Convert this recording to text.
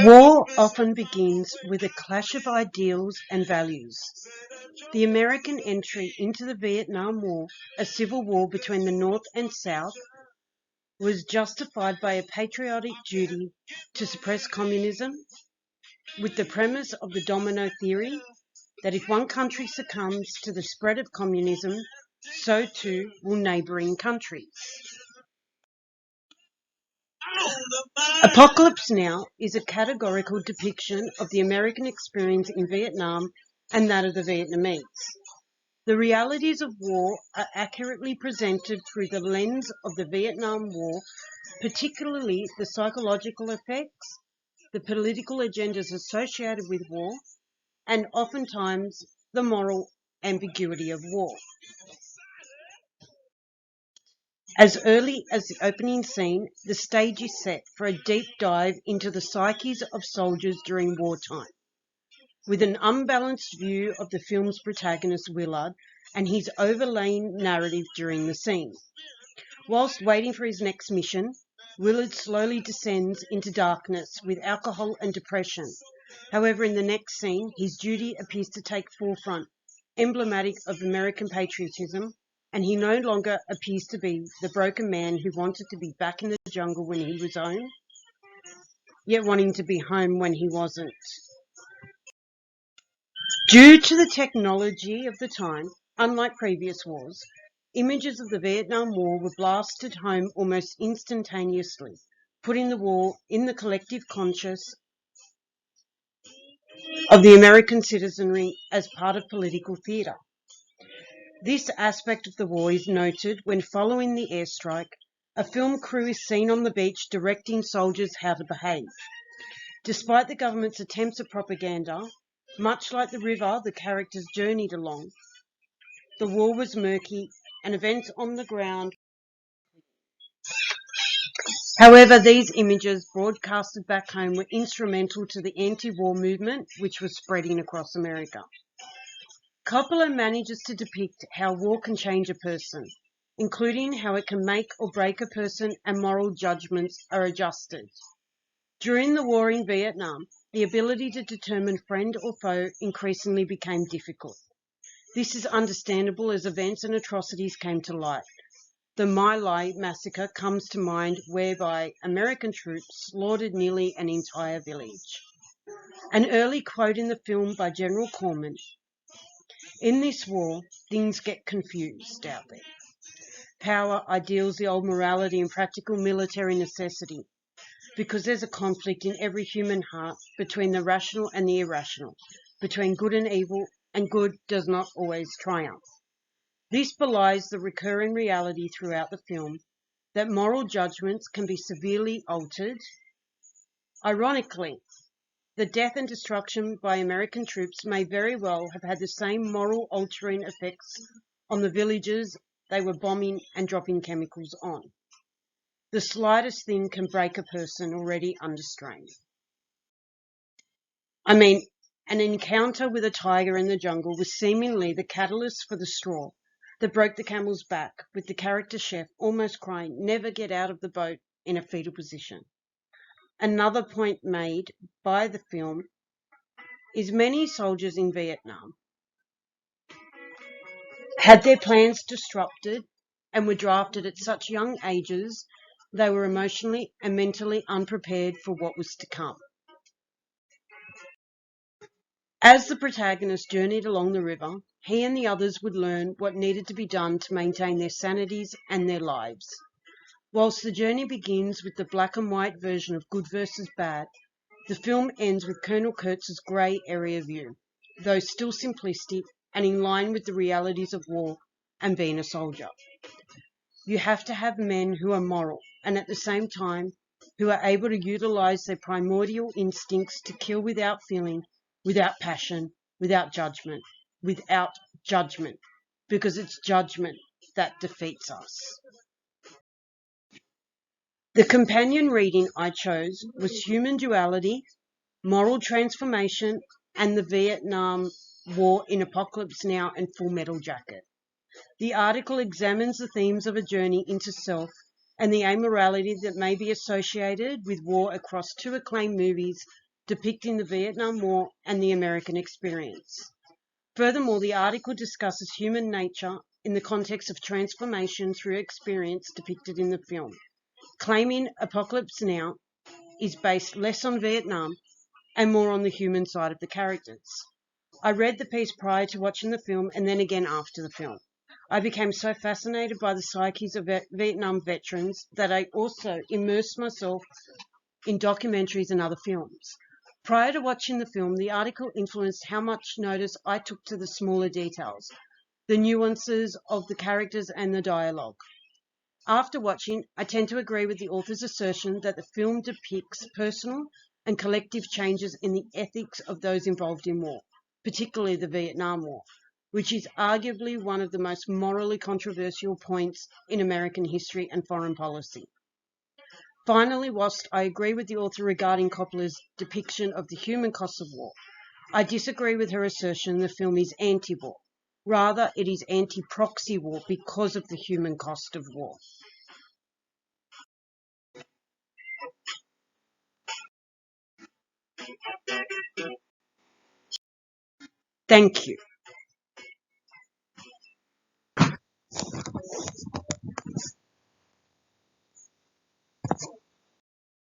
War often begins with a clash of ideals and values. The American entry into the Vietnam War, a civil war between the North and South, was justified by a patriotic duty to suppress communism, with the premise of the domino theory that if one country succumbs to the spread of communism, so too will neighbouring countries. Apocalypse Now is a categorical depiction of the American experience in Vietnam and that of the Vietnamese. The realities of war are accurately presented through the lens of the Vietnam War, particularly the psychological effects, the political agendas associated with war, and oftentimes the moral ambiguity of war. As early as the opening scene, the stage is set for a deep dive into the psyches of soldiers during wartime, with an unbalanced view of the film's protagonist Willard and his overlaying narrative during the scene. Whilst waiting for his next mission, Willard slowly descends into darkness with alcohol and depression. However, in the next scene, his duty appears to take forefront, emblematic of American patriotism, and he no longer appears to be the broken man who wanted to be back in the jungle when he was home, yet wanting to be home when he wasn't. Due to the technology of the time, unlike previous wars, images of the Vietnam War were blasted home almost instantaneously, putting the war in the collective conscious of the American citizenry as part of political theatre. This aspect of the war is noted when, following the airstrike, a film crew is seen on the beach directing soldiers how to behave. Despite the government's attempts at propaganda, much like the river the characters journeyed along, the war was murky and events on the ground. However, these images broadcasted back home were instrumental to the anti-war movement, which was spreading across America. Coppola manages to depict how war can change a person, including how it can make or break a person and moral judgments are adjusted. During the war in Vietnam, the ability to determine friend or foe increasingly became difficult. This is understandable as events and atrocities came to light. The My Lai massacre comes to mind, whereby American troops slaughtered nearly an entire village. An early quote in the film by General Corman: "In this war, things get confused out there. Power, ideals, the old morality and practical military necessity, because there's a conflict in every human heart between the rational and the irrational, between good and evil, and good does not always triumph." This belies the recurring reality throughout the film that moral judgments can be severely altered. Ironically, the death and destruction by American troops may very well have had the same moral altering effects on the villages they were bombing and dropping chemicals on. The slightest thing can break a person already under strain. An encounter with a tiger in the jungle was seemingly the catalyst for the straw that broke the camel's back, with the character chef almost crying, "Never get out of the boat in a fetal position." Another point made by the film is many soldiers in Vietnam had their plans disrupted and were drafted at such young ages they were emotionally and mentally unprepared for what was to come. As the protagonist journeyed along the river, he and the others would learn what needed to be done to maintain their sanities and their lives. Whilst the journey begins with the black and white version of good versus bad, the film ends with Colonel Kurtz's grey area view, though still simplistic and in line with the realities of war and being a soldier. You have to have men who are moral and at the same time who are able to utilise their primordial instincts to kill without feeling, without passion, without judgment, because it's judgment that defeats us. The companion reading I chose was Human Duality, Moral Transformation, and the Vietnam War in Apocalypse Now and Full Metal Jacket. The article examines the themes of a journey into self and the amorality that may be associated with war across two acclaimed movies depicting the Vietnam War and the American experience. Furthermore, the article discusses human nature in the context of transformation through experience depicted in the film, claiming Apocalypse Now is based less on Vietnam and more on the human side of the characters. I read the piece prior to watching the film and then again after the film. I became so fascinated by the psyches of Vietnam veterans that I also immersed myself in documentaries and other films. Prior to watching the film, the article influenced how much notice I took to the smaller details, the nuances of the characters and the dialogue. After watching, I tend to agree with the author's assertion that the film depicts personal and collective changes in the ethics of those involved in war, particularly the Vietnam War, which is arguably one of the most morally controversial points in American history and foreign policy. Finally, whilst I agree with the author regarding Coppola's depiction of the human costs of war, I disagree with her assertion the film is anti-war. Rather, it is anti-proxy war because of the human cost of war. Thank you.